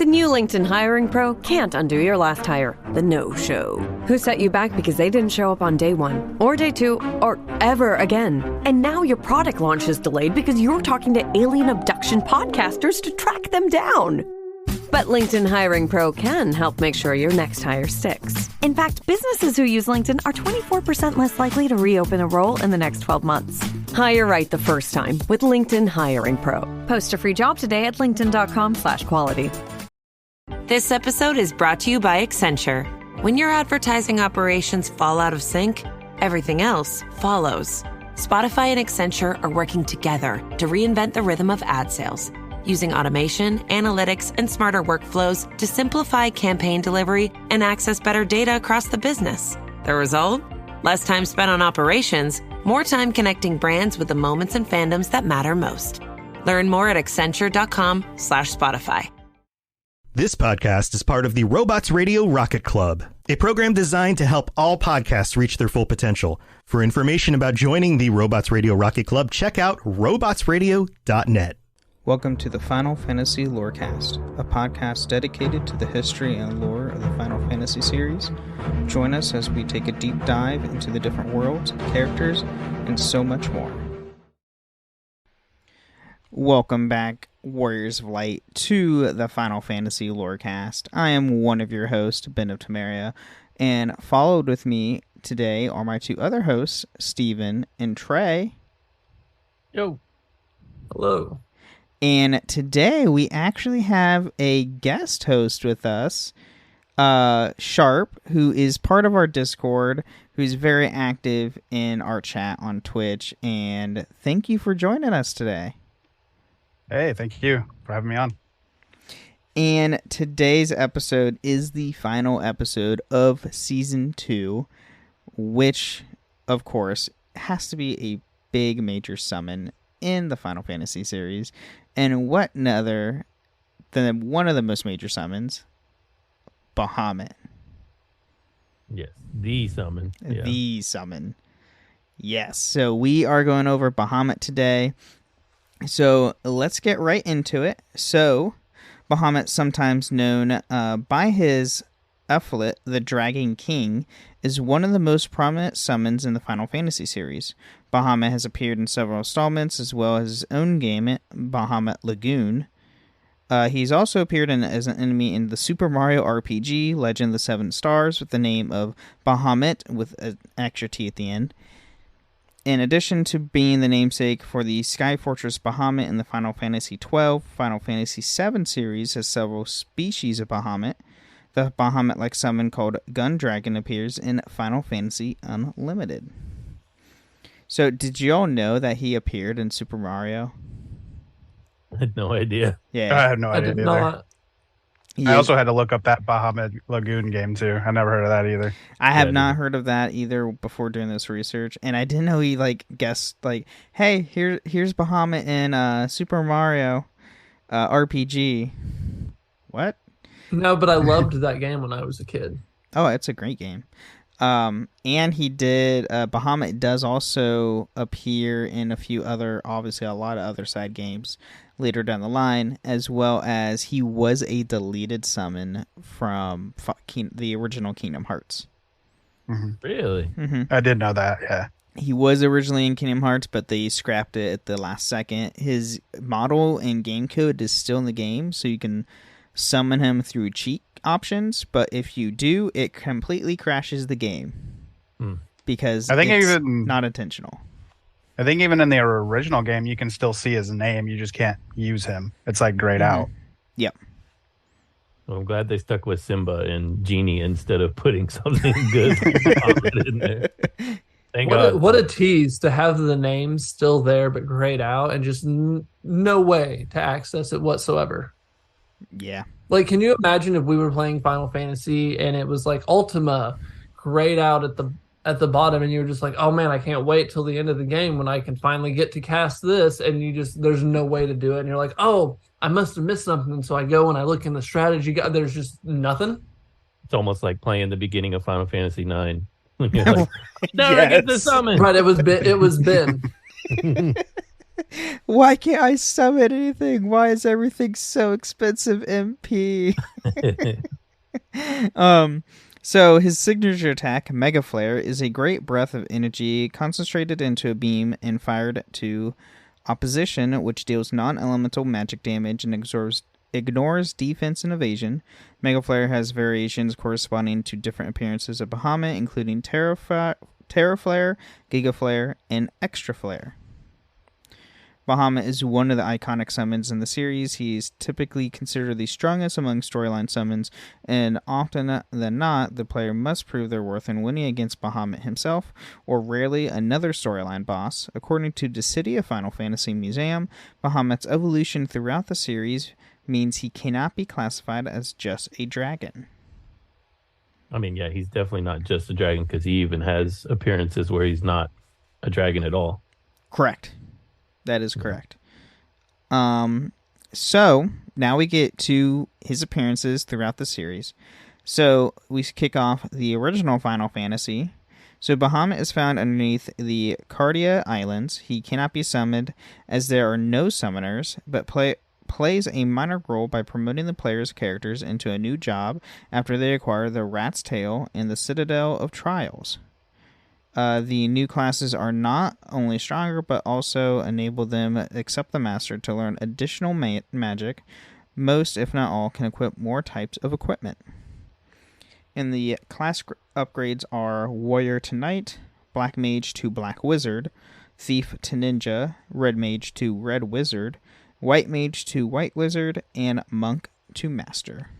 new LinkedIn Hiring Pro can't undo your last hire, the no-show. Who set you back because they didn't show up on day one, or day two, or ever again. And now your product launch is delayed because you're talking to alien abduction podcasters to track them down. But LinkedIn Hiring Pro can help make sure your next hire sticks. In fact, businesses who use LinkedIn are 24% less likely to reopen a role in the next 12 months. Hire right the first time with LinkedIn Hiring Pro. Post a free job today at linkedin.com/quality. This episode is brought to you by Accenture. When your advertising operations fall out of sync, everything else follows. Spotify and Accenture are working together to reinvent the rhythm of ad sales, using automation, analytics, and smarter workflows to simplify campaign delivery and access better data across the business. The result? Less time spent on operations, more time connecting brands with the moments and fandoms that matter most. Learn more at accenture.com/Spotify. This podcast is part of the Robots Radio Rocket Club, a program designed to help all podcasts reach their full potential. For information about joining the Robots Radio Rocket Club, check out robotsradio.net. Welcome to the Final Fantasy Lorecast, a podcast dedicated to the history and lore of the Final Fantasy series. Join us as we take a deep dive into the different worlds, characters, and so much more. Welcome back, Warriors of Light, to the Final Fantasy Lorecast. I am one of your hosts, Ben of Temeria, and followed with me today are my two other hosts, Steven and Trey. Yo. Hello. And today we actually have a guest host with us, Sharp, who is part of our Discord, who's very active in our chat on Twitch. And thank you for joining us today. Hey, thank you for having me on. And today's episode is the final episode of Season 2, which, of course, has to be a big major summon in the Final Fantasy series. And what other than one of the most major summons, Bahamut. Yes, the summon. Yeah. The summon. Yes, so we are going over Bahamut today. So let's get right into it. So Bahamut, sometimes known by his epithet, the Dragon King, is one of the most prominent summons in the Final Fantasy series. Bahamut has appeared in several installments, as well as his own game, Bahamut Lagoon. He's also appeared as an enemy in the Super Mario RPG, Legend of the Seven Stars, with the name of Bahamut, with an extra T at the end. In addition to being the namesake for the Sky Fortress Bahamut in the Final Fantasy XII, Final Fantasy VII series has several species of Bahamut. The Bahamut-like summon called Gun Dragon appears in Final Fantasy Unlimited. So, did you all know that he appeared in Super Mario? I had no idea. Yeah, I have no idea did either. not. I also had to look up that Bahamut Lagoon game too. I never heard of that either. I have not heard of that either before doing this research, and I didn't know he guessed hey, here's Bahamut in Super Mario RPG. What? No, but I loved that game when I was a kid. Oh, it's a great game. And he did, Bahamut does also appear in obviously a lot of other side games later down the line, as well as he was a deleted summon from the original Kingdom Hearts. Mm-hmm. Really? Mm-hmm. I did know that, yeah. He was originally in Kingdom Hearts, but they scrapped it at the last second. His model and game code is still in the game, so you can summon him through cheat options, but if you do, it completely crashes the game because it's not intentional. I think even in the original game, you can still see his name. You just can't use him. It's grayed out. Yep. Well, I'm glad they stuck with Simba and Genie instead of putting something good in there. Thank God. What a tease to have the names still there but grayed out and just no way to access it whatsoever. Yeah. Can you imagine if we were playing Final Fantasy and it was Ultima grayed out at the bottom and you were just oh man, I can't wait till the end of the game when I can finally get to cast this, and there's no way to do it, and you're oh, I must have missed something, so I go and I look in the strategy guide, there's just nothing. It's almost like playing the beginning of Final Fantasy IX. Now I get the summon. Right, it was Ben. Why can't I summon anything? Why is everything so expensive, MP? So his signature attack, Mega Flare, is a great breath of energy concentrated into a beam and fired to opposition, which deals non-elemental magic damage and ignores defense and evasion. Mega Flare has variations corresponding to different appearances of Bahamut, including Terra Flare, Giga Flare, and Extra Flare. Bahamut is one of the iconic summons in the series. He's typically considered the strongest among storyline summons, and often than not, the player must prove their worth in winning against Bahamut himself, or rarely another storyline boss. According to the City of Final Fantasy Museum, Bahamut's evolution throughout the series means he cannot be classified as just a dragon. I mean, yeah, he's definitely not just a dragon, because he even has appearances where he's not a dragon at all. Correct. That is correct. So now we get to his appearances throughout the series. So we kick off the original Final Fantasy. So Bahamut is found underneath the Cardia Islands. He cannot be summoned as there are no summoners, but plays a minor role by promoting the player's characters into a new job after they acquire the Rat's Tail in the Citadel of Trials. The new classes are not only stronger, but also enable them except the master to learn additional magic. Most, if not all, can equip more types of equipment. And the class upgrades are Warrior to Knight, Black Mage to Black Wizard, Thief to Ninja, Red Mage to Red Wizard, White Mage to White Wizard, and Monk to Master.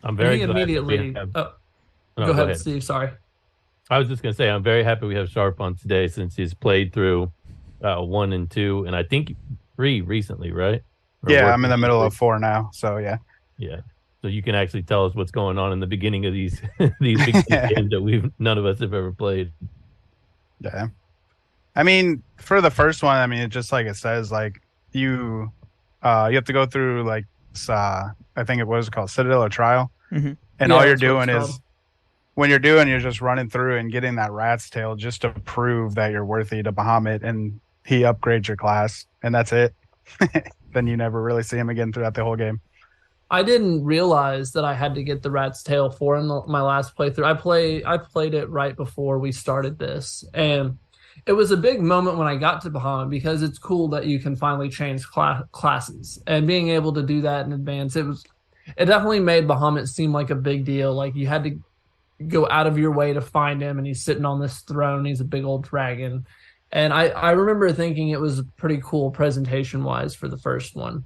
I'm very glad immediately. Go ahead, Steve. Sorry. I was just going to say, I'm very happy we have Sharp on today since he's played through 1 and 2, and I think 3 recently, right? Yeah, I'm in the middle of 4 now, so yeah. Yeah. So you can actually tell us what's going on in the beginning of these these big games that none of us have ever played. Yeah. I mean, for the first one, I mean, it's just like it says, like you have to go through like I think it was called Citadel of Trial, and all you're doing is when you're just running through and getting that Rat's Tail just to prove that you're worthy to Bahamut, and he upgrades your class, and that's it. Then you never really see him again throughout the whole game. I didn't realize that I had to get the Rat's Tail for in my last playthrough. I played it right before we started this, and it was a big moment when I got to Bahamut because it's cool that you can finally change classes, and being able to do that in advance, it definitely made Bahamut seem like a big deal. Like you had to go out of your way to find him, and he's sitting on this throne. He's a big old dragon, and I remember thinking it was pretty cool presentation wise for the first one.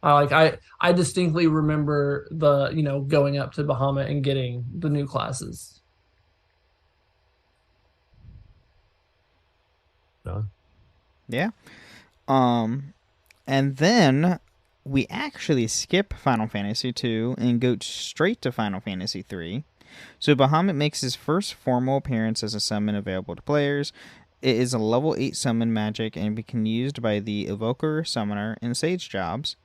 I distinctly remember going up to Bahamut and getting the new classes. Done. Yeah. And then we actually skip Final Fantasy 2 and go straight to Final Fantasy 3. So Bahamut makes his first formal appearance as a summon available to players. It is a level 8 summon magic and can be used by the Evoker, Summoner, and Sage jobs.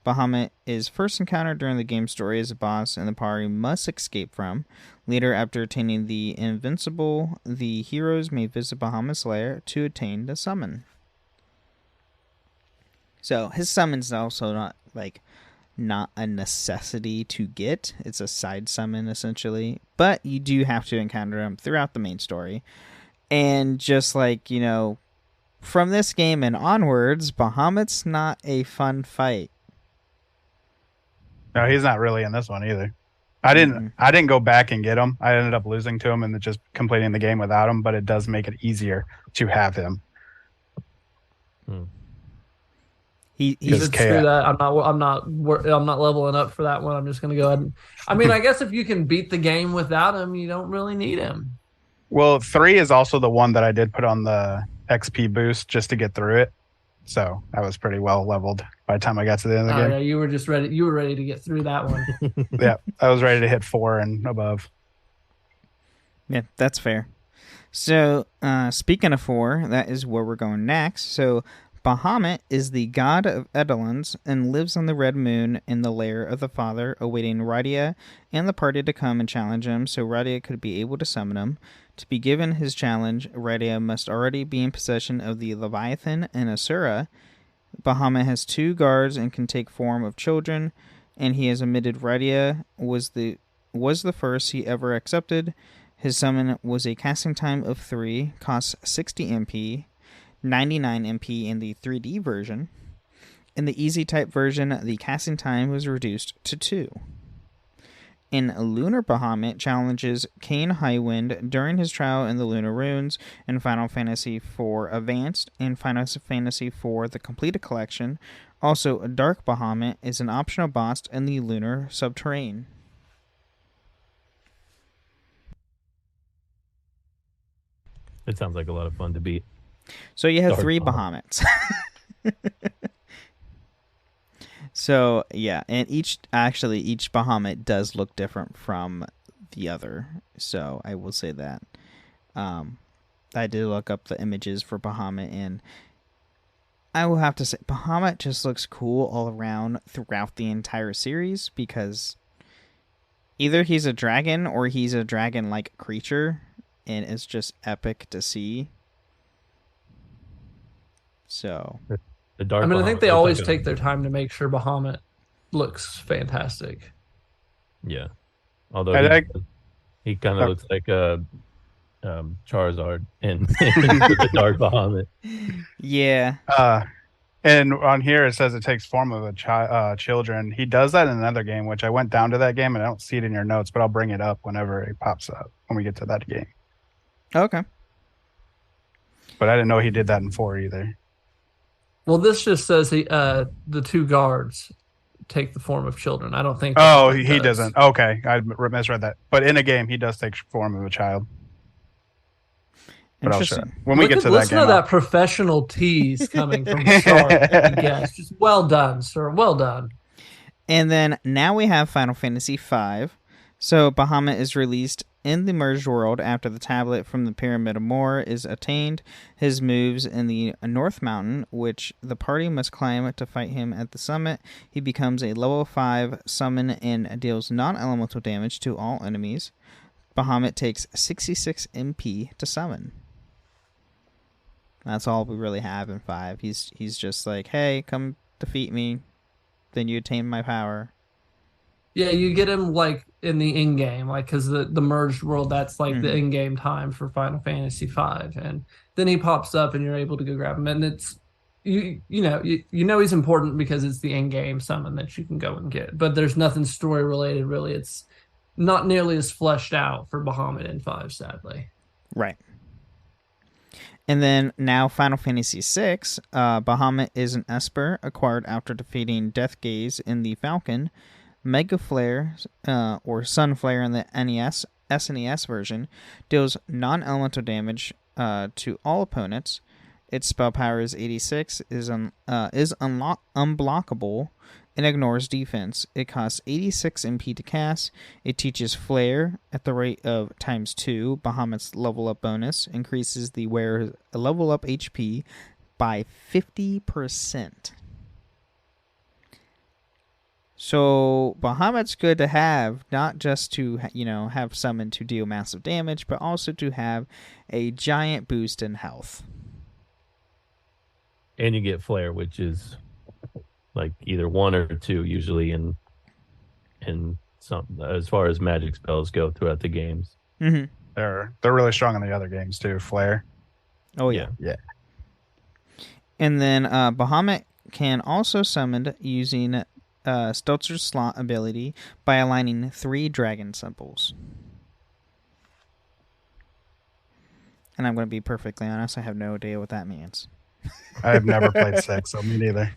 Bahamut is first encountered during the game's story as a boss and the party must escape from. Later, after attaining the Invincible, the heroes may visit Bahamut's lair to attain the summon. So his summon's also not a necessity to get. It's a side summon, essentially. But you do have to encounter him throughout the main story. And just from this game and onwards, Bahamut's not a fun fight. No, he's not really in this one either. I didn't go back and get him. I ended up losing to him and just completing the game without him, but it does make it easier to have him. He's screw that. I'm not leveling up for that one. I'm just going to go ahead and I guess if you can beat the game without him, you don't really need him. Well, 3 is also the one that I did put on the XP boost just to get through it. So I was pretty well leveled by the time I got to the end of the game. Yeah, you were just ready. You were ready to get through that one. Yeah, I was ready to hit 4 and above. Yeah, that's fair. So speaking of 4, that is where we're going next. So Bahamut is the god of Edelons and lives on the Red Moon in the lair of the Father, awaiting Radia and the party to come and challenge him so Radia could be able to summon him. To be given his challenge, Radia must already be in possession of the Leviathan and Asura. Bahamut has 2 guards and can take form of children, and he has admitted Radia was the first he ever accepted. His summon was a casting time of 3, costs 60 MP, 99 MP in the 3D version. In the easy type version, the casting time was reduced to 2. In Lunar Bahamut challenges Kane Highwind during his trial in the Lunar Runes in Final Fantasy IV Advanced and Final Fantasy IV The Completed Collection. Also, Dark Bahamut is an optional boss in the Lunar Subterrane. It sounds like a lot of fun to beat. So you have Dark 3 Bahamut. Bahamuts. So, yeah, and each Bahamut does look different from the other. So, I will say that. I did look up the images for Bahamut, and I will have to say Bahamut just looks cool all around throughout the entire series, because either he's a dragon or he's a dragon-like creature, and it's just epic to see. So, The Dark I mean, I think Bahamut they looks always like take their time to make sure Bahamut looks fantastic. Yeah. Although I- he kind of looks like Charizard in the Dark Bahamut. yeah. And on here it says it takes form of a children. He does that in another game, which I went down to that game and I don't see it in your notes, but I'll bring it up whenever it pops up when we get to that game. Okay. But I didn't know he did that in 4 either. Well, this just says the 2 guards take the form of children. I don't think. Oh, that's what he it does. doesn't. Okay, I misread that. But in a game, he does take form of a child. But I'll show Interesting. when we get to that Listen game. to that professional tease coming from the start. I guess. Just well done, sir. Well done. And then now we have Final Fantasy V. So Bahamut is released in the merged world after the tablet from the Pyramid of Moor is attained. His moves in the North Mountain, which the party must climb to fight him at the summit. He becomes a level 5 summon and deals non-elemental damage to all enemies. Bahamut takes 66 MP to summon. That's all we really have in 5. He's just like, hey, come defeat me. Then you attain my power. Yeah, you get him like in the in-game, like because the merged world, that's like the in-game time for Final Fantasy V, and then he pops up and you're able to go grab him, and it's you know he's important because it's the in-game summon that you can go and get, but there's nothing story related really. It's not nearly as fleshed out for Bahamut in 5, sadly. Right. And then now Final Fantasy VI, Bahamut is an Esper acquired after defeating Death Gaze in the Falcon. Mega Flare, or Sun Flare in the SNES version, deals non-elemental damage to all opponents. Its spell power is 86, is unblockable, and ignores defense. It costs 86 MP to cast. It teaches Flare at the rate of ×2. Bahamut's level up bonus increases the wearer's level up HP by 50%. So Bahamut's good to have, not just to have summon to deal massive damage, but also to have a giant boost in health. And you get Flare, which is like either 1 or 2 usually in some as far as magic spells go throughout the games. Mm-hmm. They're really strong in the other games too. Flare. Oh yeah. Yeah. And then Bahamut can also summon using Stelzer's slot ability by aligning 3 dragon symbols. And I'm going to be perfectly honest, I have no idea what that means. I've never played 6, so me neither.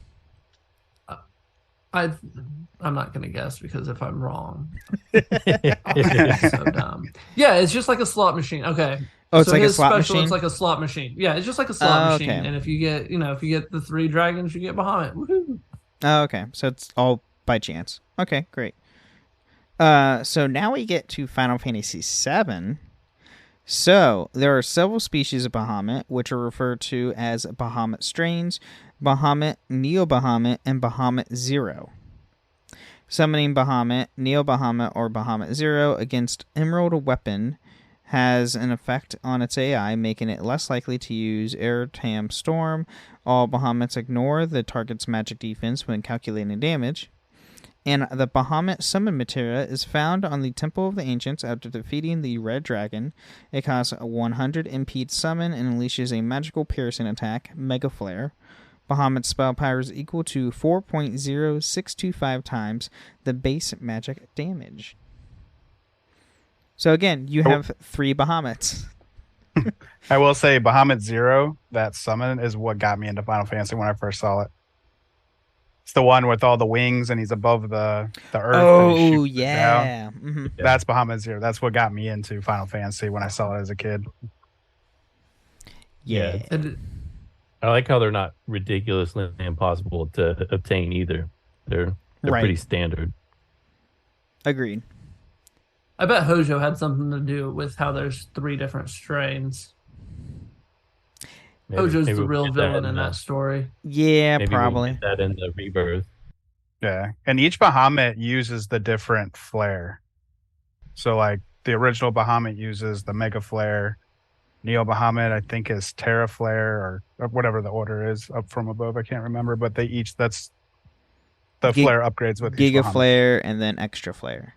I'm not going to guess because if I'm wrong, I'll be so dumb. Yeah, it's just like a slot machine. Okay. Oh, it's so like a his slot special, machine? It's like a slot machine. Yeah, it's just like a slot machine. Okay. And if you get the 3 dragons, you get Bahamut. Woohoo! Oh, okay. So it's all by chance. Okay, great. So now we get to Final Fantasy VII. So there are several species of Bahamut, which are referred to as Bahamut strains. Bahamut, Neo Bahamut, and Bahamut Zero. Summoning Bahamut, Neo Bahamut, or Bahamut Zero against Emerald Weapon has an effect on its AI, making it less likely to use Airtam Storm. All Bahamuts ignore the target's magic defense when calculating damage. And the Bahamut Summon Materia is found on the Temple of the Ancients after defeating the Red Dragon. It costs 100 MP to summon and unleashes a magical piercing attack, Mega Flare. Bahamut's spell power is equal to 4.0625 times the base magic damage. So again, you have 3 Bahamuts. I will say Bahamut Zero, that summon, is what got me into Final Fantasy when I first saw it. It's the one with all the wings and he's above the earth. Oh, yeah. Mm-hmm. That's Bahamut Zero. That's what got me into Final Fantasy when I saw it as a kid. Yeah. I like how they're not ridiculously impossible to obtain either. They're Right. pretty standard. Agreed. I bet Hojo had something to do with how there's 3 different strains. Hojo's the we'll real get villain in in that story. Yeah, maybe probably. We'll get that in the Rebirth. Yeah. And each Bahamut uses the different flare. So like the original Bahamut uses the Mega Flare. Neo Bahamut, I think, is Terra Flare or whatever the order is up from above. I can't remember, but they each, that's the flare upgrades with each Giga Bahamut. Flare and then Extra Flare.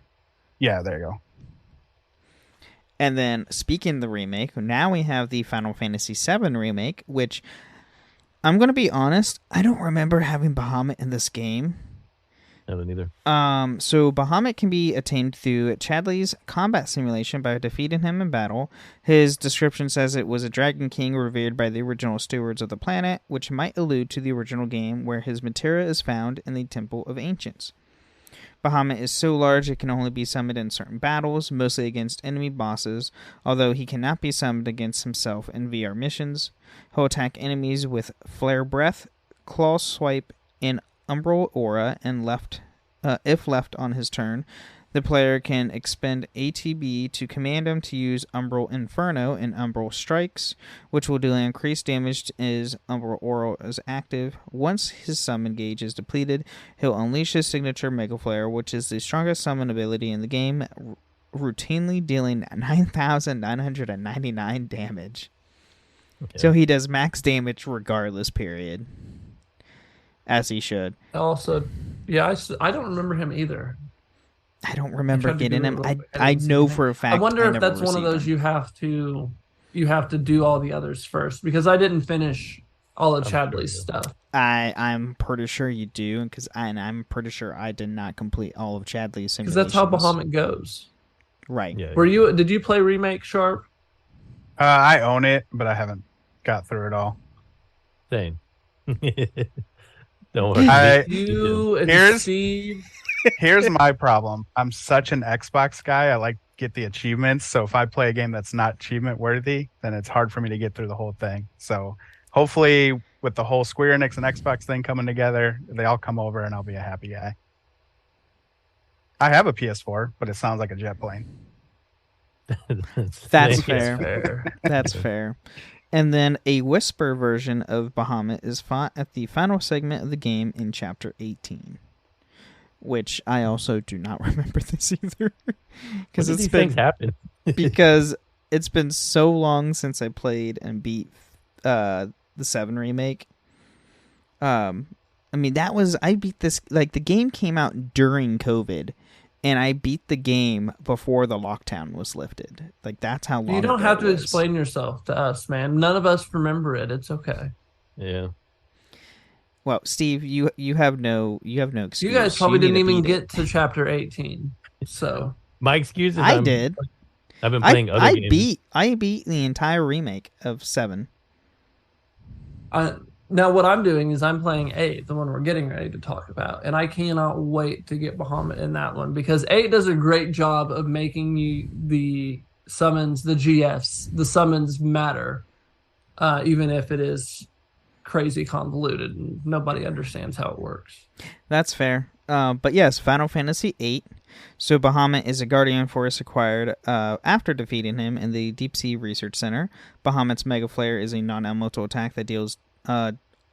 Yeah, there you go. And then, speaking of the remake, now we have the Final Fantasy VII remake, which, I'm going to be honest, I don't remember having Bahamut in this game. No, neither. So Bahamut can be attained through Chadley's combat simulation by defeating him in battle. His description says it was a dragon king revered by the original stewards of the planet, which might allude to the original game where his materia is found in the Temple of Ancients. Bahamut is so large it can only be summoned in certain battles, mostly against enemy bosses, although he cannot be summoned against himself in VR missions. He'll attack enemies with Flare Breath, Claw Swipe, and Umbral Aura, and if left on his turn, the player can expend ATB to command him to use Umbral Inferno and Umbral Strikes, which will do increased damage as Umbral Aura is active. Once his summon gauge is depleted, he'll unleash his signature Mega Flare, which is the strongest summon ability in the game, routinely dealing 9,999 damage. Okay. So he does max damage regardless, period. As he should. Also, yeah, I don't remember him either. I don't remember getting him. I didn't see know him. for a fact. I wonder if never that's one of received those him. you have to do all the others first, because I didn't finish all of I'm sure Chadley's you- stuff. I'm pretty sure you do, I'm pretty sure I did not complete all of Chadley's Because simulations. that's how Bahamut goes. Right. Yeah. Did you play Remake Sharp? I own it, but I haven't got through it all. Same. Don't worry. You and Here's- Steve. Here's my problem. I'm such an Xbox guy. I like get the achievements. So if I play a game that's not achievement worthy, then it's hard for me to get through the whole thing. So hopefully with the whole Square Enix and Xbox thing coming together, they all come over and I'll be a happy guy. I have a PS4, but it sounds like a jet plane. That's Same. fair. That's fair. And then a whisper version of Bahamut is fought at the final segment of the game in Chapter 18. Which I also do not remember this either. Because these things happen. Because it's been so long since I played and beat the 7 remake. I mean, I beat this, like, the game came out during COVID, and I beat the game before the lockdown was lifted. Like, that's how long You don't ago have it to was. explain yourself to us, man. None of us remember it. It's okay. Yeah. Well, Steve, you have no excuse. You guys probably need didn't to even beat it. get to chapter 18. So My excuse is I did. I've been playing other games. I beat the entire remake of 7. now what I'm doing is I'm playing 8, the one we're getting ready to talk about, and I cannot wait to get Bahamut in that one, because 8 does a great job of making the summons, the GFs, the summons matter, even if it is crazy convoluted and nobody understands how it works. That's fair. But yes, Final Fantasy VIII. So Bahamut is a Guardian Force acquired after defeating him in the Deep Sea Research Center. Bahamut's Mega Flare is a non-elemental attack that deals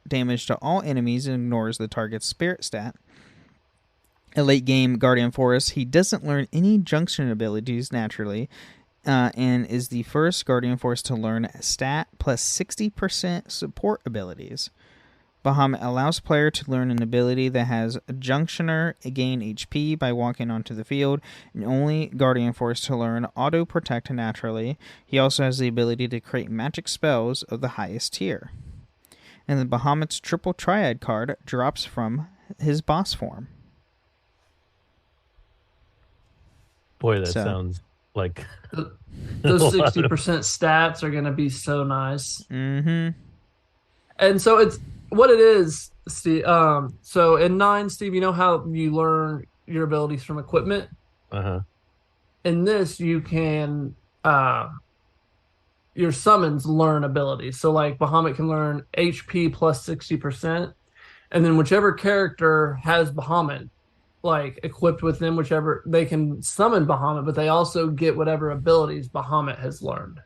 damage to all enemies and ignores the target's spirit stat. A late game Guardian Force, he doesn't learn any junction abilities naturally, and is the first Guardian Force to learn stat plus 60% support abilities. Bahamut allows player to learn an ability that has a Junctioner gain HP by walking onto the field, and only Guardian Force to learn Auto Protect naturally. He also has the ability to create magic spells of the highest tier. And the Bahamut's Triple Triad card drops from his boss form. Boy, that sounds like... Those 60% stats are going to be so nice. Mm-hmm. And so it's... What it is, Steve. So in 9, Steve, you know how you learn your abilities from equipment? Uh-huh. In this, you can... your summons learn abilities. So like Bahamut can learn HP plus 60%. And then whichever character has Bahamut, like equipped with them, whichever, they can summon Bahamut, but they also get whatever abilities Bahamut has learned.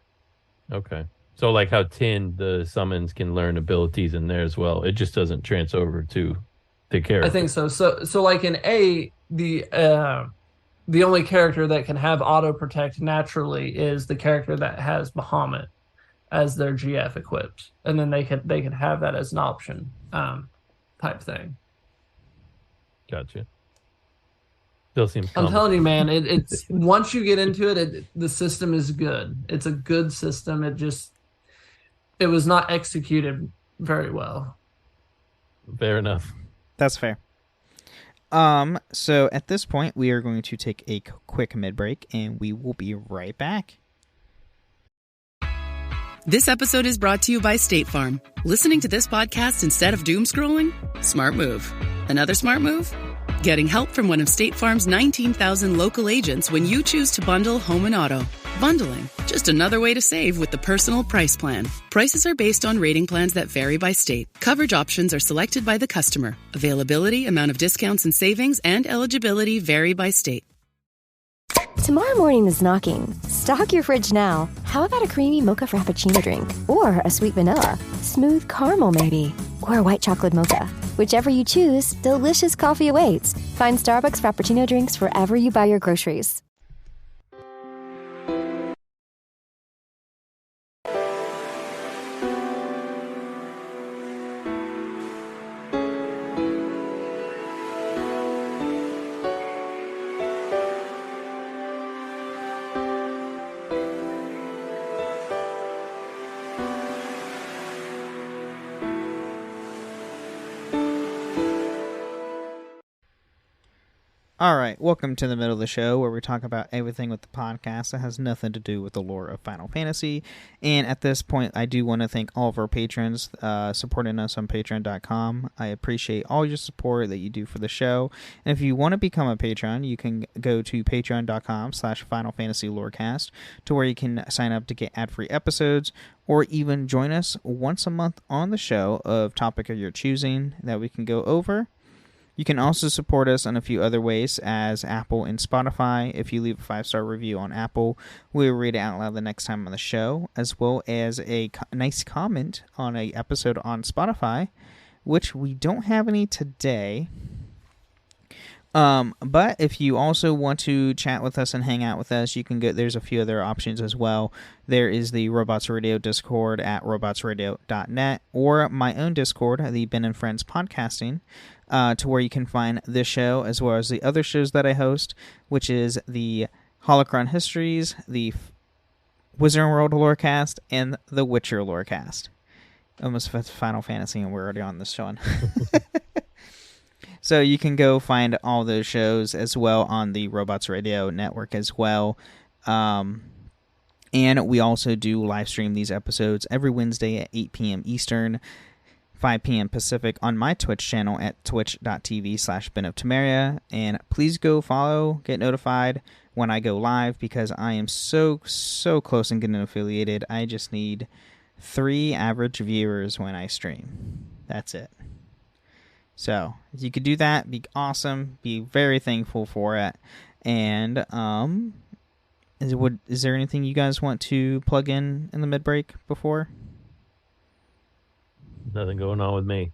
Okay. So like how Tin, the summons can learn abilities in there as well. It just doesn't transfer over to the character. I think so. So like in A, the only character that can have auto protect naturally is the character that has Bahamut as their GF equipped, and then they can have that as an option type thing. Gotcha. Still seems I'm telling you, man, it's once you get into it, the system is good. It's a good system. It was not executed very well. Fair enough. That's fair. So at this point, we are going to take a quick mid-break, and we will be right back. This episode is brought to you by State Farm. Listening to this podcast instead of doom scrolling? Smart move. Another smart move? Getting help from one of State Farm's 19,000 local agents when you choose to bundle home and auto. Bundling, just another way to save with the Personal Price Plan. Prices are based on rating plans that vary by state. Coverage options are selected by the customer. Availability, amount of discounts and savings, and eligibility vary by state. Tomorrow morning is knocking. Stock your fridge now. How about a creamy mocha frappuccino drink? Or a sweet vanilla? Smooth caramel, maybe? Or a white chocolate mocha? Whichever you choose, delicious coffee awaits. Find Starbucks Frappuccino drinks wherever you buy your groceries. All right, welcome to the middle of the show where we talk about everything with the podcast that has nothing to do with the lore of Final Fantasy. And at this point, I do want to thank all of our patrons supporting us on Patreon.com. I appreciate all your support that you do for the show. And if you want to become a patron, you can go to patreon.com/Final Fantasy Lorecast to where you can sign up to get ad-free episodes or even join us once a month on the show of topic of your choosing that we can go over. You can also support us in a few other ways as Apple and Spotify. If you leave a 5-star review on Apple, we'll read it out loud the next time on the show, as well as a nice comment on an episode on Spotify, which we don't have any today. But if you also want to chat with us and hang out with us, you can go. There's a few other options as well. There is the Robots Radio Discord at robotsradio.net, or my own Discord, the Ben and Friends Podcasting, to where you can find this show as well as the other shows that I host, which is the Holocron Histories, the Wizard World Lorecast, and the Witcher Lorecast. Almost Final Fantasy, and we're already on this one. So you can go find all those shows as well on the Robots Radio Network as well. And we also do live stream these episodes every Wednesday at 8 p.m. Eastern, 5 p.m. Pacific on my Twitch channel at twitch.tv/Ben of And please go follow, get notified when I go live, because I am so close and getting affiliated. I just need 3 average viewers when I stream. That's it. So, if you could do that, be awesome. Be very thankful for it. And, is there anything you guys want to plug in the mid-break before? Nothing going on with me.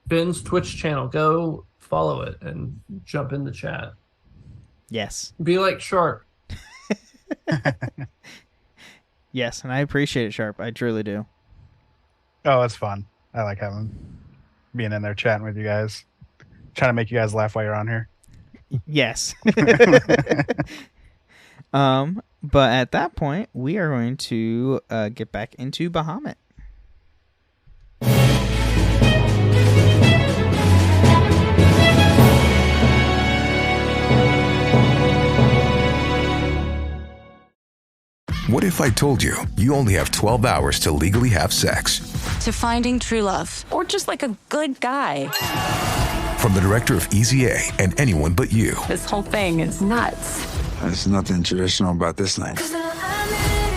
Ben's Twitch channel. Go follow it and jump in the chat. Yes. Be like Sharp. Yes, and I appreciate it, Sharp. I truly do. Oh, it's fun. I like being in there chatting with you guys. Trying to make you guys laugh while you're on here. Yes. But at that point, we are going to get back into Bahamut. What if I told you you only have 12 hours to legally have sex? To finding true love. Or just like a good guy. From the director of Easy A and Anyone But You. This whole thing is nuts. There's nothing traditional about this night.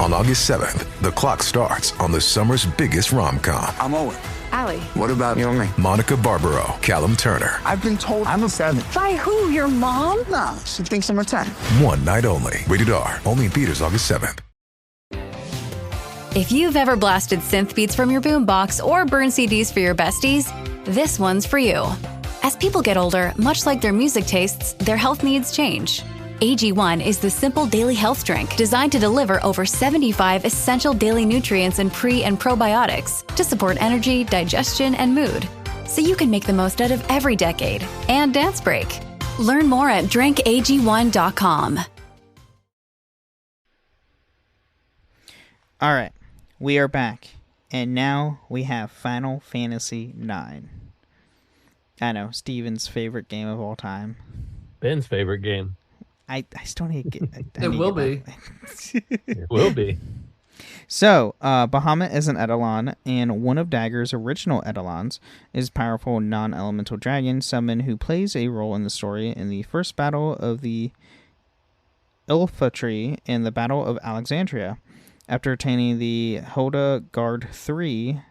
On August 7th, the clock starts on the summer's biggest rom-com. I'm Owen. Allie. What about you and me? Monica Barbaro, Callum Turner. I've been told I'm a 7. By who? Your mom? Nah, she thinks I'm a 10. One night only. Rated R. Only in theaters August 7th. If you've ever blasted synth beats from your boombox or burned CDs for your besties, this one's for you. As people get older, much like their music tastes, their health needs change. AG1 is the simple daily health drink designed to deliver over 75 essential daily nutrients and pre- and probiotics to support energy, digestion, and mood. So you can make the most out of every decade and dance break. Learn more at drinkag1.com. All right, we are back, and now we have Final Fantasy IX. I know, Steven's favorite game of all time. Ben's favorite game. I still need to get... It will be. It will be. So, Bahamut is an Eidolon, and one of Dagger's original Eidolons is a powerful non-elemental dragon summon who plays a role in the story in the first battle of the Ilfa Tree in the Battle of Alexandria. After attaining the Hilda Guard 3,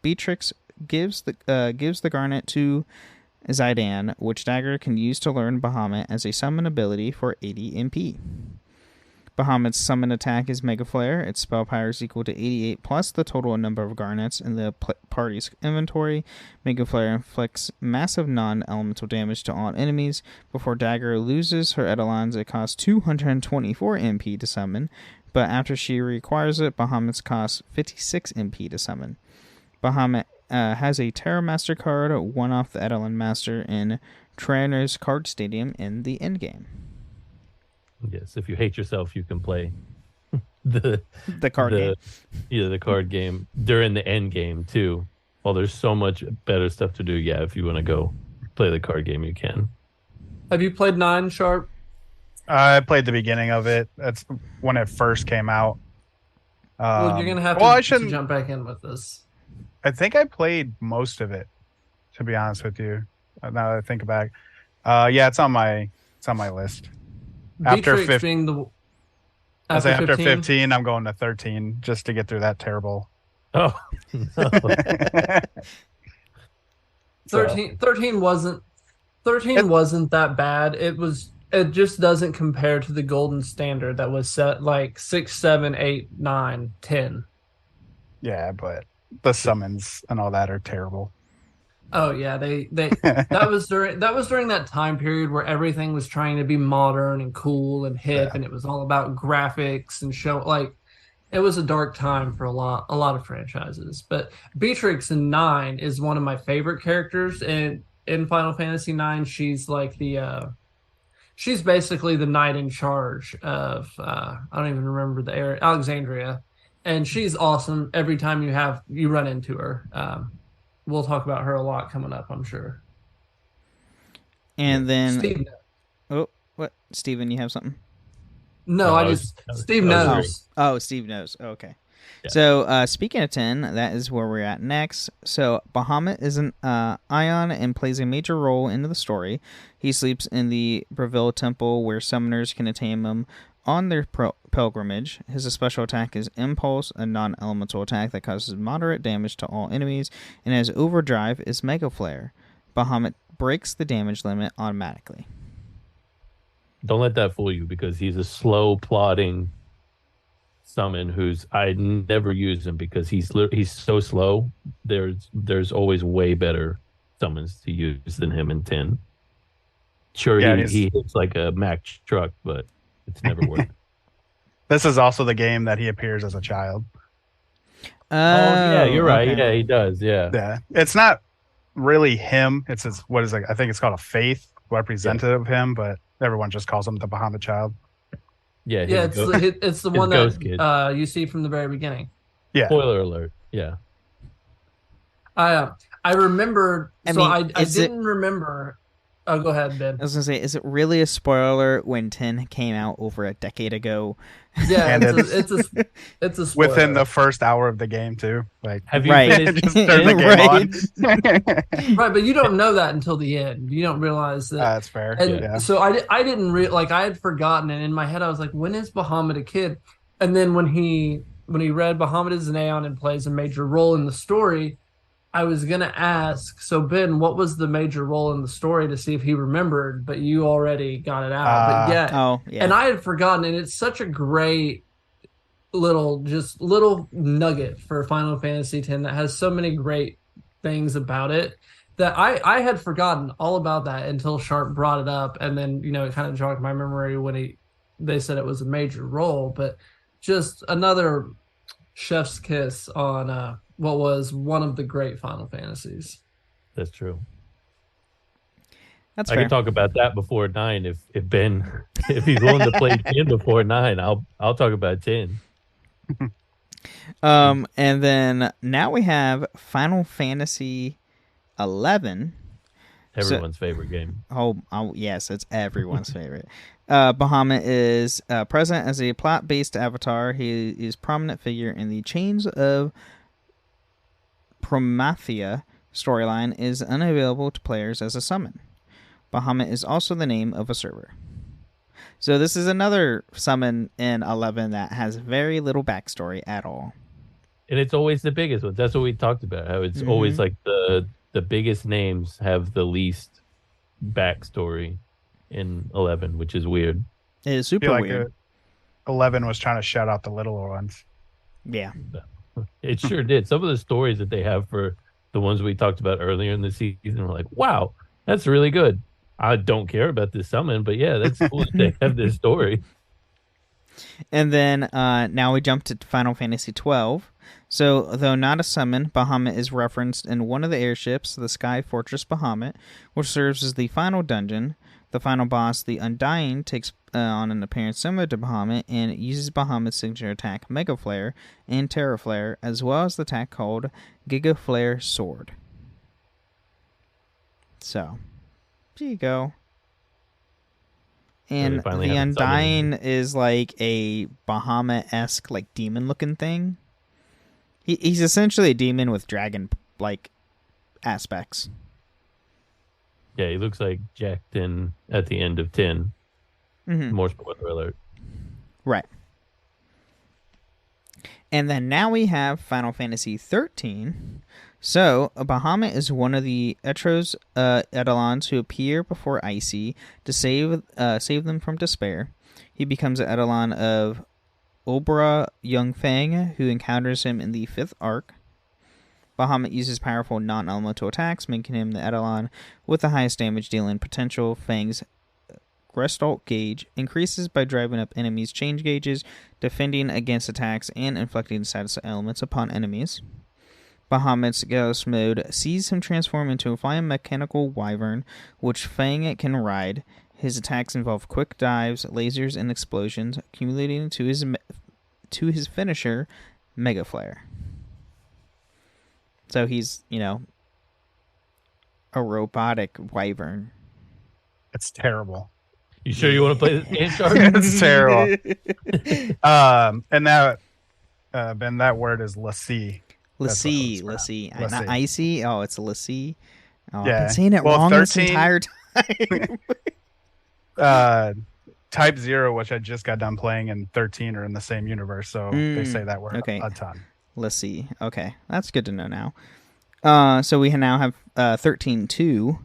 Beatrix gives the garnet to Zidane, which Dagger can use to learn Bahamut as a summon ability for 80 MP. Bahamut's summon attack is Mega Flare. Its spell power is equal to 88 plus the total number of garnets in the party's inventory. Mega Flare inflicts massive non-elemental damage to all enemies. Before Dagger loses her Eidolons, it costs 224 MP to summon, but after she requires it, Bahamut's costs 56 MP to summon. Bahamut has a Terra Master card, one off the Eidolon Master in Traner's Card Stadium in the endgame. Yes, if you hate yourself, you can play the card game. Yeah, the card game during the end game too. Well, there's so much better stuff to do. Yeah, if you want to go play the card game, you can. Have you played 9, Sharp? I played the beginning of it. That's when it first came out. Well, you're gonna have to jump back in with this. I think I played most of it, to be honest with you. Now that I think back, yeah, it's on my list. After 15, after 15, I'm going to 13 just to get through that terrible. Oh, no. 13 wasn't that bad. It just doesn't compare to the golden standard that was set like 6, 7, 8, 9, 10. Yeah, but the summons and all that are terrible. Oh yeah, they that was during that time period where everything was trying to be modern and cool and hip, and it was all about graphics and show. Like, it was a dark time for a lot of franchises. But Beatrix in 9 is one of my favorite characters in Final Fantasy 9. She's like she's basically the knight in charge of I don't even remember the area, Alexandria, and she's awesome. Every time you run into her. We'll talk about her a lot coming up, I'm sure. And then... Steve. Oh, what? Steven, you have something? No, Steve knows. Oh, Steve knows. Okay. Yeah. So, speaking of 10, that is where we're at next. So, Bahamut is an Ion and plays a major role in the story. He sleeps in the Breville Temple, where summoners can attain him on their pilgrimage. His special attack is Impulse, a non-elemental attack that causes moderate damage to all enemies, and his Overdrive is Mega Flare. Bahamut breaks the damage limit automatically. Don't let that fool you, because he's a slow, plodding summon who's I never use him because he's so slow. There's always way better summons to use than him in 10. Sure, he hits like a Mack truck, but it's never worked. This is also the game that he appears as a child. Oh yeah, you're right. Okay. Yeah, he does. Yeah. It's not really him. It's his, what is it? I think it's called a faith representative of him, but everyone just calls him the Bahamut child. Yeah, it's the one that you see from the very beginning. Yeah. Spoiler alert. Yeah. I remember. I didn't remember. Oh, go ahead, Ben. I was gonna say, is it really a spoiler when 10 came out over a decade ago? Yeah, and it's a spoiler. Within the first hour of the game too. Like, have you finished? Just turn the game on. Right, but you don't know that until the end. You don't realize that. That's fair. And so I didn't I had forgotten, and in my head I was like, when is Bahamut a kid? And then when he read Bahamut is an Aeon and plays a major role in the story, I was going to ask, so Ben, what was the major role in the story to see if he remembered, but you already got it out. But yeah. And I had forgotten, and it's such a great little nugget for Final Fantasy X that has so many great things about it that I had forgotten all about that until Sharp brought it up, and then, it kind of jogged my memory when they said it was a major role, but just another chef's kiss on what was one of the great Final Fantasies. That's true. That's I fair. can talk about that before 9 if Ben if he's willing to play 10 before 9. I'll talk about 10. And then now we have Final Fantasy 11. Everyone's favorite game. Oh yes, it's everyone's favorite. Bahamut is present as a plot-based avatar. He is prominent figure in the Chains of Promathia storyline, is unavailable to players as a summon. Bahamut is also the name of a server. So this is another summon in 11 that has very little backstory at all. And it's always the biggest ones. That's what we talked about. How it's always like the biggest names have the least backstory in 11, which is weird. It is super weird. 11 was trying to shout out the littler ones. Yeah. It sure did. Some of the stories that they have for the ones we talked about earlier in the season were like, wow, that's really good. I don't care about this summon, but yeah, that's cool that they have this story. And then now we jump to Final Fantasy 12. So, though not a summon, Bahamut is referenced in one of the airships, the Sky Fortress Bahamut, which serves as the final dungeon. The final boss, the Undying, takes on an appearance similar to Bahamut and uses Bahamut's signature attack, Mega Flare, and Terra Flare, as well as the attack called Giga Flare Sword. So, there you go. And the Undying is like a Bahamut-esque, like, demon-looking thing. He's essentially a demon with dragon-like aspects. Yeah, he looks like Jack 10 at the end of 10. Mm-hmm. More spoiler alert. Right. And then now we have Final Fantasy 13. So, Bahamut is one of the Etros Eidolons who appear before Icy to save them from despair. He becomes an Eidolon of Obra Youngfang, who encounters him in the 5th arc. Bahamut uses powerful non-elemental attacks, making him the Eidolon with the highest damage dealing potential. Fang's Gestalt gauge increases by driving up enemies' change gauges, defending against attacks, and inflicting status elements upon enemies. Bahamut's Gauss mode sees him transform into a flying mechanical wyvern, which Fang can ride. His attacks involve quick dives, lasers, and explosions, accumulating to his finisher, Mega Flare. So he's, a robotic wyvern. It's terrible. You sure you want to play this game, Shark? It's terrible. And that, Ben, that word is lassie. Lassie. Not icy. Oh, it's a lassie. Oh, yeah. I've been saying it wrong 13, this entire time. Type 0, which I just got done playing, and 13 are in the same universe, so they say that word a ton. Lassie. Okay, that's good to know now. So we now have 13.2.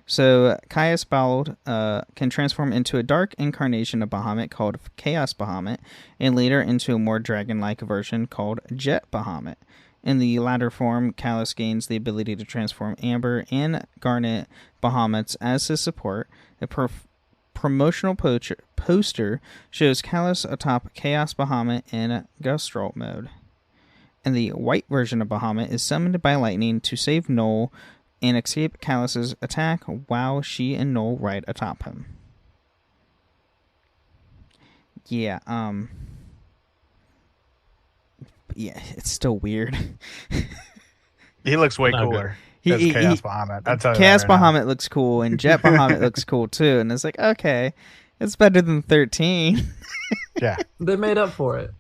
So Caius Bald can transform into a dark incarnation of Bahamut called Chaos Bahamut, and later into a more dragon-like version called Jet Bahamut. In the latter form, Callus gains the ability to transform Amber and Garnet Bahamuts as his support. A promotional poster shows Callus atop Chaos Bahamut in Gustral mode. And the white version of Bahamut is summoned by lightning to save Noel and escape Callus's attack while she and Noel ride atop him. Yeah, yeah, it's still weird. He looks way cooler. Chaos Bahamut. Chaos Bahamut looks cool, and Jet Bahamut looks cool too. And it's like, okay, it's better than 13. Yeah, they made up for it.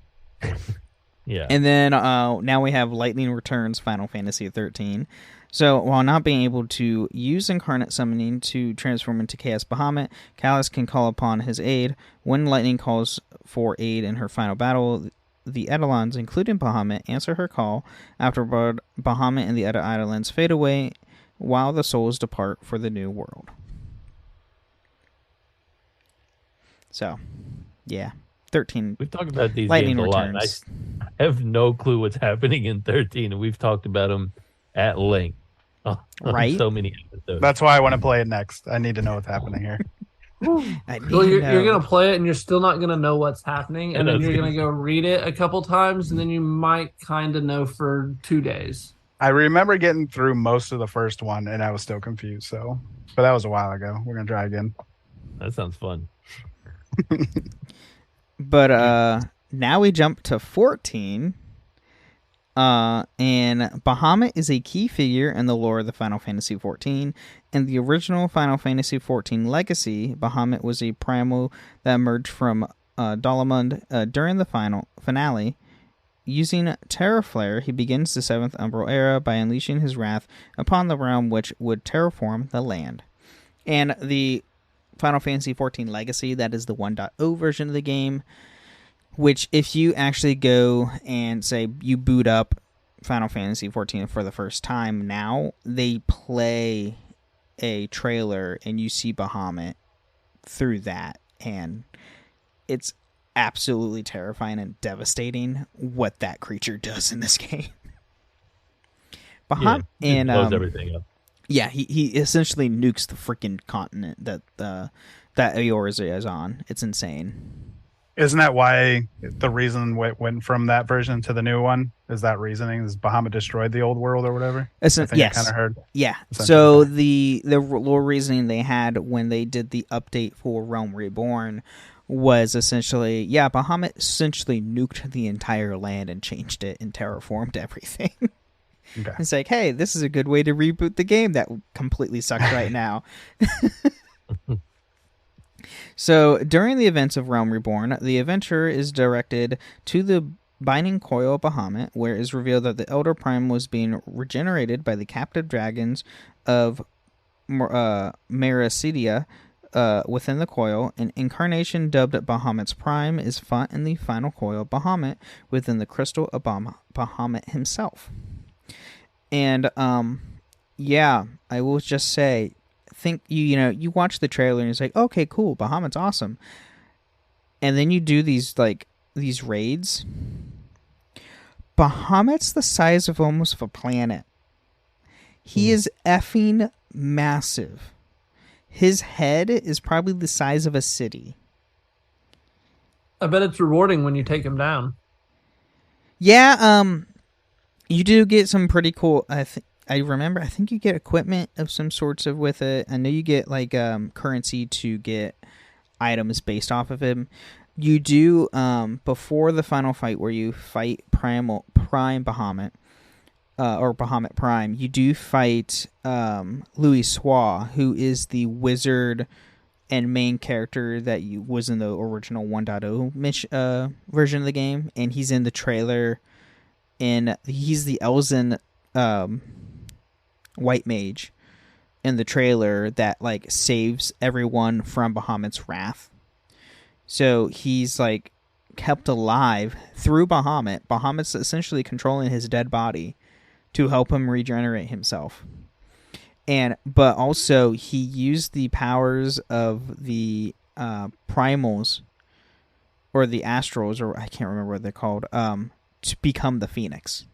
Yeah. And then now we have Lightning Returns Final Fantasy 13. So while not being able to use incarnate summoning to transform into Chaos Bahamut, Callus can call upon his aid. When Lightning calls for aid in her final battle, the Eidolons, including Bahamut, answer her call. Afterward, Bahamut and the other Eidolons fade away while the souls depart for the new world. So, yeah. 13. We've talked about these Lightning games a Returns. lot. I have no clue what's happening in 13, and we've talked about them at length. Right? So many episodes. That's why I want to play it next. I need to know what's happening here. You're going to play it and you're still not going to know what's happening. And then you're going to go read it a couple times and then you might kind of know for 2 days. I remember getting through most of the first one and I was still confused. But that was a while ago. We're going to try again. That sounds fun. But now we jump to 14. And Bahamut is a key figure in the lore of the Final Fantasy XIV. In the original Final Fantasy XIV Legacy, Bahamut was a primal that emerged from Dalamud during the finale. Using Terraflare, he begins the 7th Umbral Era by unleashing his wrath upon the realm which would terraform the land. And the Final Fantasy XIV Legacy, that is the 1.0 version of the game, which if you actually go and say you boot up Final Fantasy XIV for the first time now, they play a trailer and you see Bahamut through that, and it's absolutely terrifying and devastating what that creature does in this game. Bahamut blows everything up. Yeah, he essentially nukes the freaking continent that Eorzea is on. It's insane. Isn't that why the reason it went from that version to the new one? Is that reasoning? Is Bahamut destroyed the old world or whatever? Yes. I kind of heard. Yeah. So the lore reasoning they had when they did the update for Realm Reborn was essentially, Bahamut essentially nuked the entire land and changed it and terraformed everything. Okay. It's like, hey, this is a good way to reboot the game that completely sucks right now. So, during the events of Realm Reborn, the adventurer is directed to the Binding Coil of Bahamut, where it is revealed that the Elder Prime was being regenerated by the captive dragons of Meracidia within the coil. An incarnation dubbed Bahamut's Prime is fought in the final coil of Bahamut within the crystal of Bahamut himself. And, I will just say, think you watch the trailer and it's like, okay, cool, Bahamut's awesome, and then you do these raids. Bahamut's the size of almost a planet. He is effing massive. His head is probably the size of a city. I bet it's rewarding when you take him down. Yeah, you do get some pretty cool. I think you get equipment of some sorts of with it. I know you get currency to get items based off of him. You do before the final fight where you fight Prime Bahamut or Bahamut Prime. You do fight Louis Soir, who is the wizard and main character that was in the original 1.0 version of the game, and he's in the trailer. And he's the Elzen white mage in the trailer that saves everyone from Bahamut's wrath. So he's kept alive through Bahamut. Bahamut's essentially controlling his dead body to help him regenerate himself. But also he used the powers of the primals or the astrals, or I can't remember what they're called, to become the Phoenix.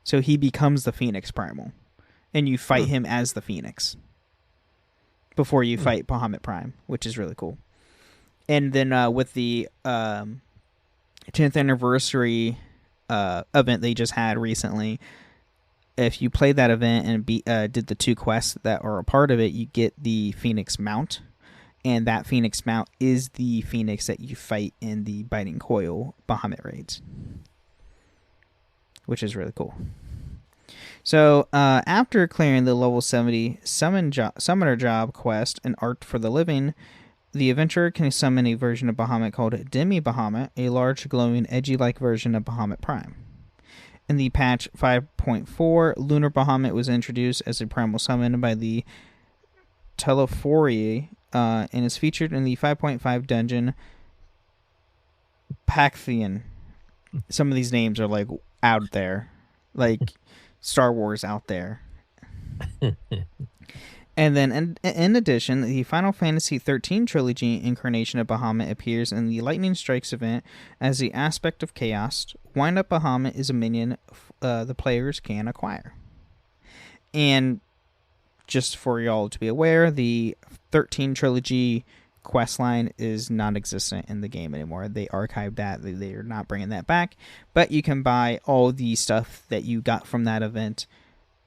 So he becomes the Phoenix Primal, and you fight him as the Phoenix before you fight Bahamut Prime, which is really cool. And then with the 10th anniversary event they just had recently, if you played that event and did the 2 quests that are a part of it, you get the Phoenix Mount. And that Phoenix Mount is the Phoenix that you fight in the Biting Coil Bahamut raids, which is really cool. So after clearing the level 70 Summoner Job quest and Art for the Living, the adventurer can summon a version of Bahamut called Demi Bahamut, a large, glowing, edgy-like version of Bahamut Prime. In the patch 5.4, Lunar Bahamut was introduced as a primal summon by the Telephori, and is featured in the 5.5 dungeon Pakthian. Some of these names are like out there, like Star Wars out there. And then in addition, the Final Fantasy XIII Trilogy incarnation of Bahamut appears in the Lightning Strikes event as the Aspect of Chaos. Wind Up Bahamut is a minion the players can acquire. And just for y'all to be aware, the 13 Trilogy questline is non-existent in the game anymore. They archived that. They're not bringing that back. But you can buy all the stuff that you got from that event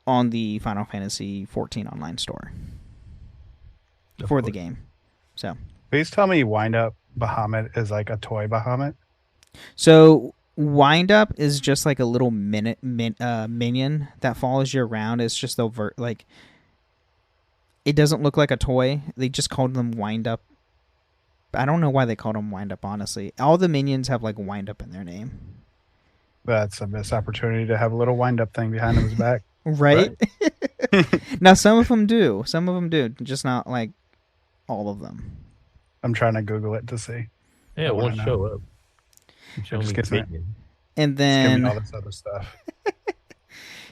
on the Final Fantasy XIV online store for the game. So, please tell me Wind Up Bahamut is like a toy Bahamut. So Wind Up is just like a little minion that follows you around. It's just overt, like, it doesn't look like a toy. They just called them Wind Up. I don't know why they called them Wind Up, honestly. All the minions have like Wind Up in their name. That's a missed opportunity to have a little wind up thing behind his back. Right? Now, some of them do. Some of them do. Just not like all of them. I'm trying to Google it to see. Yeah, it won't show up. And then all this other stuff.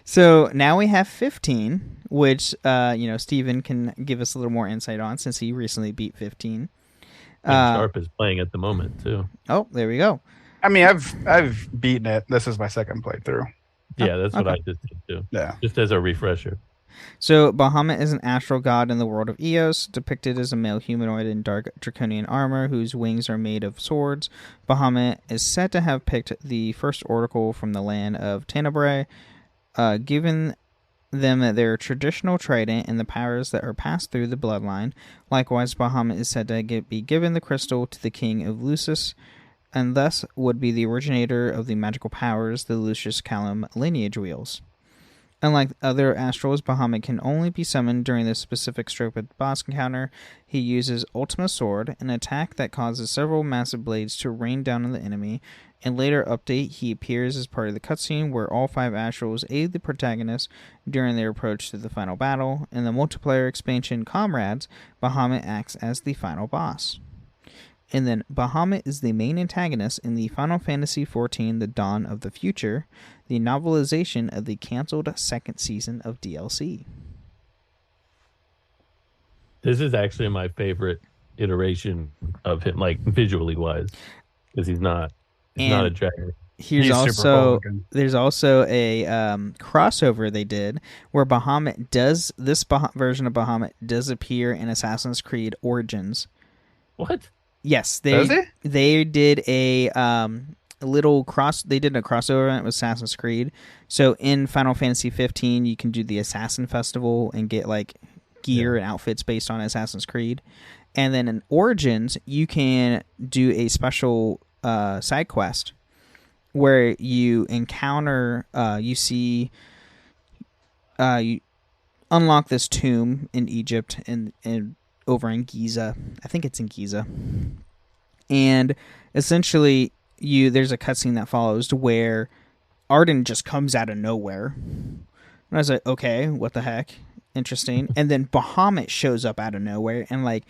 So now we have 15, which Steven can give us a little more insight on since he recently beat 15. Sharp is playing at the moment too. Oh, there we go. I mean, I've beaten it. This is my second playthrough. Yeah, that's what I just did too. Yeah, just as a refresher. So Bahamut is an astral god in the world of Eos, depicted as a male humanoid in dark draconian armor whose wings are made of swords. Bahamut is said to have picked the first oracle from the land of Tenebrae, given them their traditional trident and the powers that are passed through the bloodline. Likewise, Bahamut is said to be given the crystal to the king of Lucis, and thus would be the originator of the magical powers the Lucius Calum lineage wields. Unlike other astrals, Bahamut can only be summoned during the specific stroke of the boss encounter. He uses Ultima Sword, an attack that causes several massive blades to rain down on the enemy. In later update, he appears as part of the cutscene where all 5 astrals aid the protagonist during their approach to the final battle. In the multiplayer expansion Comrades, Bahamut acts as the final boss. And then Bahamut is the main antagonist in the Final Fantasy XIV The Dawn of the Future, the novelization of the cancelled second season of DLC. This is actually my favorite iteration of him, like visually wise, because he's not a dragon. There's also a crossover they did where Bahamut does this version of Bahamut does appear in Assassin's Creed Origins. What? Yes, they did a little They did a crossover event with Assassin's Creed. So in Final Fantasy 15, you can do the Assassin Festival and get like gear and outfits based on Assassin's Creed. And then in Origins, you can do a special side quest where you encounter, you unlock this tomb in Egypt and over in Giza. I think it's in Giza. And essentially, there's a cutscene that follows where Arden just comes out of nowhere. And I was like, okay, what the heck? Interesting. And then Bahamut shows up out of nowhere and like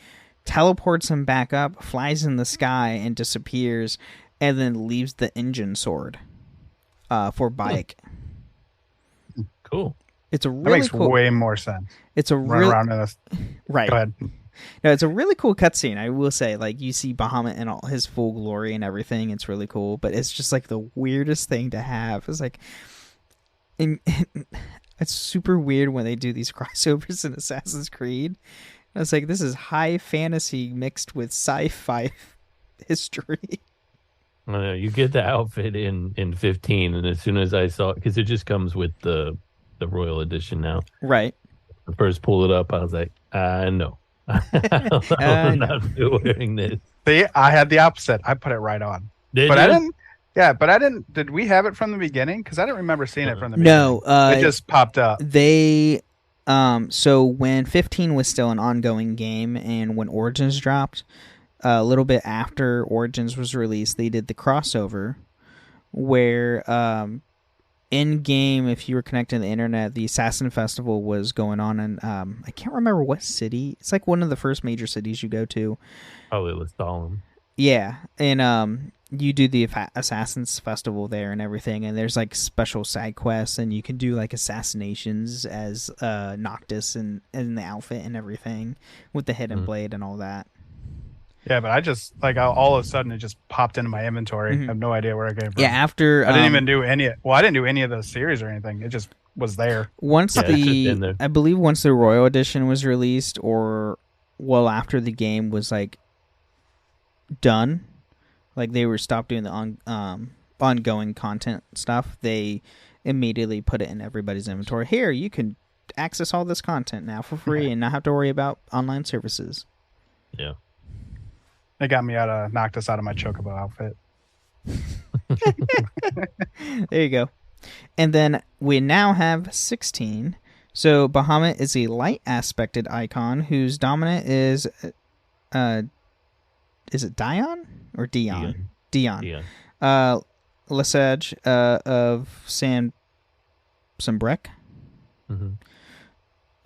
teleports him back up, flies in the sky, and disappears, and then leaves the engine sword for Bayek. Cool. It's a That really makes cool. way more sense. It's a Run around in this. right. Go ahead. No, it's a really cool cutscene. I will say, like, you see Bahamut in all his full glory and everything. It's really cool, but it's just like the weirdest thing to have. It's like, it's super weird when they do these crossovers in Assassin's Creed. It's like, this is high fantasy mixed with sci-fi history. I know, you get the outfit in 15, and as soon as I saw it, because it just comes with the Royal Edition now. Right. I first pulled it up, I was like, no. I'm not wearing this. See, I had the opposite. I put it right on. Did but you? I didn't. Yeah, but I didn't. Did we have it from the beginning? Because I didn't remember seeing it from the No, beginning. It just popped up. They, so when 15 was still an ongoing game, and when Origins dropped, a little bit after Origins was released, they did the crossover, where in game, if you were connected to the internet, the Assassin Festival was going on, and I can't remember what city. It's like one of the first major cities you go to. Probably Lestalem. Yeah, and you do the Assassins Festival there and everything, and there's like special side quests, and you can do like assassinations as Noctis and in the outfit and everything with the hidden blade and all that. Yeah, but I just like all of a sudden it just popped into my inventory. I have no idea where it came from. Yeah, after I didn't even do any. Well, I didn't do any of the series or anything. It just was there. Once it's just in there. I believe once the Royal Edition was released, or well after the game was like done, like they were stopped doing the ongoing content stuff, they immediately put it in everybody's inventory. Here, you can access all this content now for free and not have to worry about online services. Yeah. It got me knocked us out of my Chocobo outfit. There you go. And then we now have 16. So Bahamut is a light aspected icon whose dominant is it Dion or Dion? Dion. Lesage of Sambrek.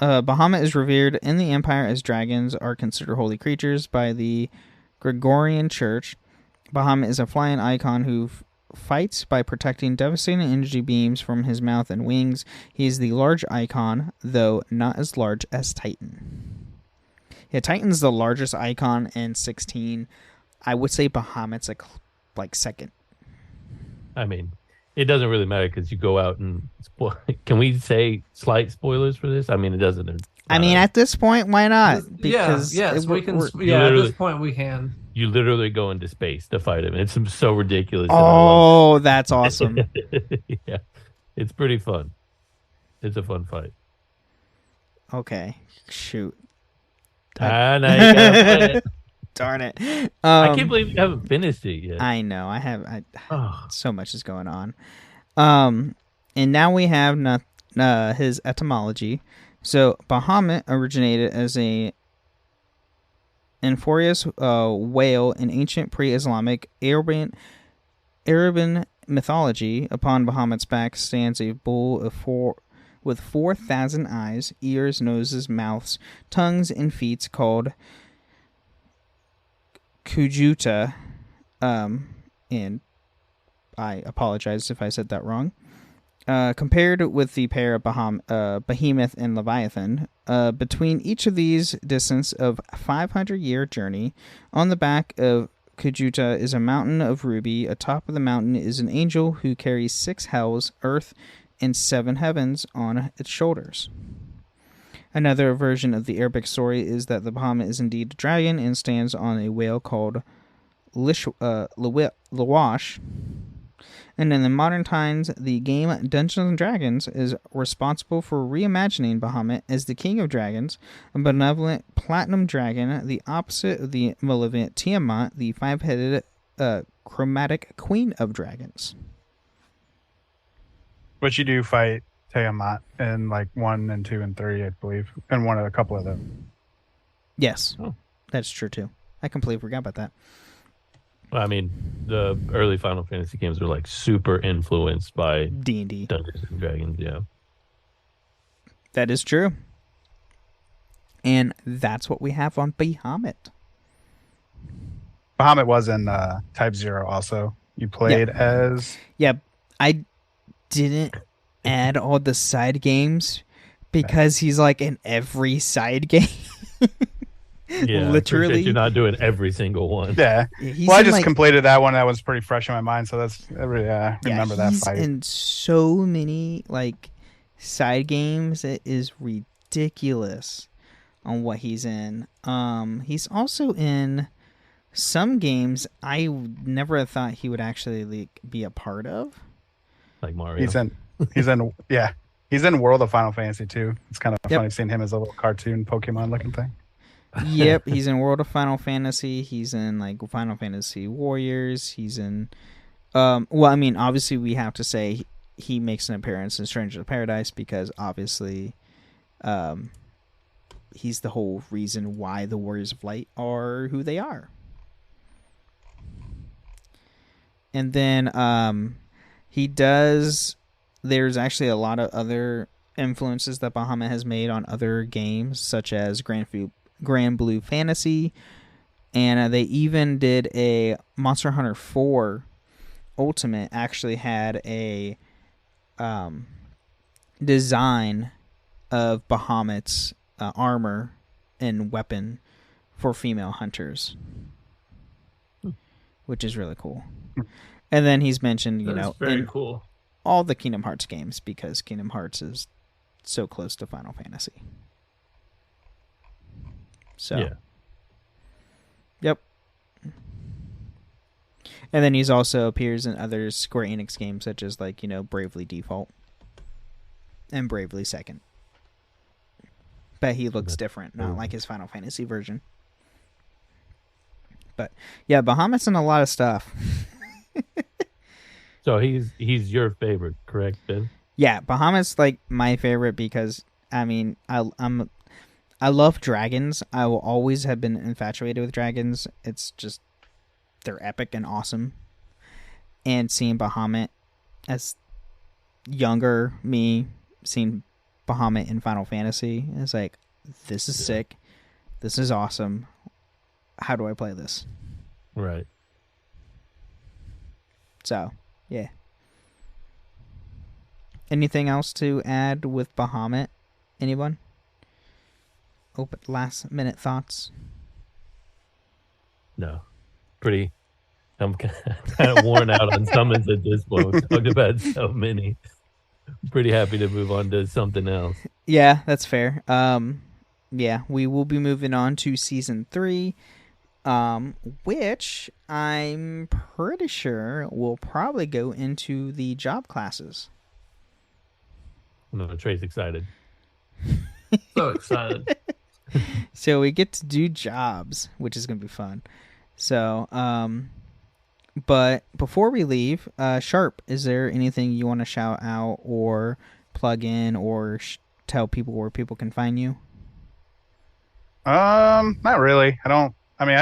Bahamut is revered in the Empire as dragons are considered holy creatures by the Gregorian Church. Bahamut is a flying icon who fights by protecting devastating energy beams from his mouth and wings. He is the large icon, though not as large as Titan. Yeah, Titan's the largest icon in 16. I would say Bahamut's like second. I mean, it doesn't really matter because you go out and spoil. Can we say slight spoilers for this? I mean, it doesn't. I mean, at this point, why not? Because yes, we can. Yeah, at this point, we can. You literally go into space to fight him. It's so ridiculous. Oh, that's awesome. Yeah, it's pretty fun. It's a fun fight. Okay, shoot. Now you gotta play it. Darn it. I can't believe you haven't finished it yet. I know. I have. So much is going on. And now we have his etymology. So Bahamut originated as a amphibious whale in ancient pre-Islamic Arabian mythology. Upon Bahamut's back stands a bull with 4,000 eyes, ears, noses, mouths, tongues, and feet called Kujuta. And I apologize if I said that wrong. Compared with the pair of Behemoth and Leviathan, between each of these distance of 500-year journey, on the back of Kujuta is a mountain of ruby. Atop of the mountain is an angel who carries 6 hells, earth, and 7 heavens on its shoulders. Another version of the Arabic story is that the Bahamut is indeed a dragon and stands on a whale called Lawash. And in the modern times, the game Dungeons & Dragons is responsible for reimagining Bahamut as the king of dragons, a benevolent platinum dragon, the opposite of the malevolent Tiamat, the 5-headed chromatic queen of dragons. But you do fight Tiamat in like 1 and 2 and 3, I believe, and a couple of them. Yes, that's true too. I completely forgot about that. I mean, the early Final Fantasy games were like super influenced by D&D, Dungeons and Dragons. Yeah, that is true, and that's what we have on Bahamut. Bahamut was in Type 0 also. You played as... Yeah, I didn't add all the side games Because he's like in every side game. Yeah, literally. You're not doing every single one. Yeah. Well, I just completed that one. That was pretty fresh in my mind, so that's I remember that fight. He's in so many like side games. It is ridiculous on what he's in. He's also in some games I never thought he would actually be a part of. Like Mario. He's in World of Final Fantasy too. It's kind of funny seeing him as a little cartoon Pokemon looking thing. Yep, he's in World of Final Fantasy. He's in like Final Fantasy Warriors. He's in well, I mean, obviously we have to say he makes an appearance in Stranger of Paradise because obviously he's the whole reason why the Warriors of Light are who they are. And then there's actually a lot of other influences that Bahamut has made on other games, such as Grand Blue Fantasy, and they even did a Monster Hunter 4 Ultimate actually had a design of Bahamut's armor and weapon for female hunters, which is really cool. And then he's mentioned, very cool. All the Kingdom Hearts games because Kingdom Hearts is so close to Final Fantasy. So, yeah. Yep. And then he's also appears in other Square Enix games such as like, Bravely Default and Bravely Second. But he looks different, not like his Final Fantasy version. But yeah, Bahamut's in a lot of stuff. So he's your favorite, correct, Ben? Yeah, Bahamut's like my favorite because I mean I love dragons. I will always have been infatuated with dragons. It's just they're epic and awesome. And seeing Bahamut as younger me, seeing Bahamut in Final Fantasy, it's like, this is sick. This is awesome. How do I play this? Right. So, yeah. Anything else to add with Bahamut? Anyone? Open last minute thoughts? No. I'm kind of worn out on summons at this point. We've talked about so many. I'm pretty happy to move on to something else. Yeah, that's fair. Yeah, we will be moving on to season 3. Which I'm pretty sure will probably go into the job classes. No, Trey's excited. So excited. So we get to do jobs, which is going to be fun. So, but before we leave, Sharp, is there anything you want to shout out or plug in or tell people where people can find you? Not really. I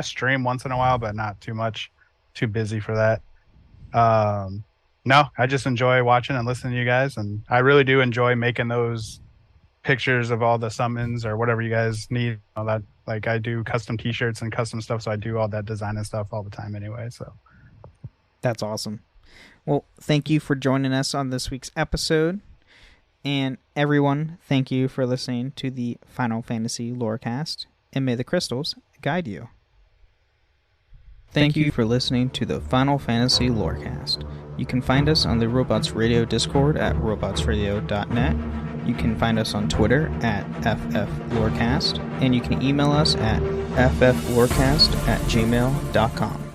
stream once in a while, but not too much. Too busy for that. No, I just enjoy watching and listening to you guys, and I really do enjoy making those pictures of all the summons or whatever you guys need. All that, like, I do custom T-shirts and custom stuff, so I do all that design and stuff all the time anyway. So that's awesome. Well, thank you for joining us on this week's episode, and everyone, thank you for listening to the Final Fantasy Lorecast, and may the crystals guide you. Thank you for listening to the Final Fantasy Lorecast. You can find us on the Robots Radio Discord at robotsradio.net. You can find us on Twitter at FFLorecast, and you can email us at fflorecast@gmail.com.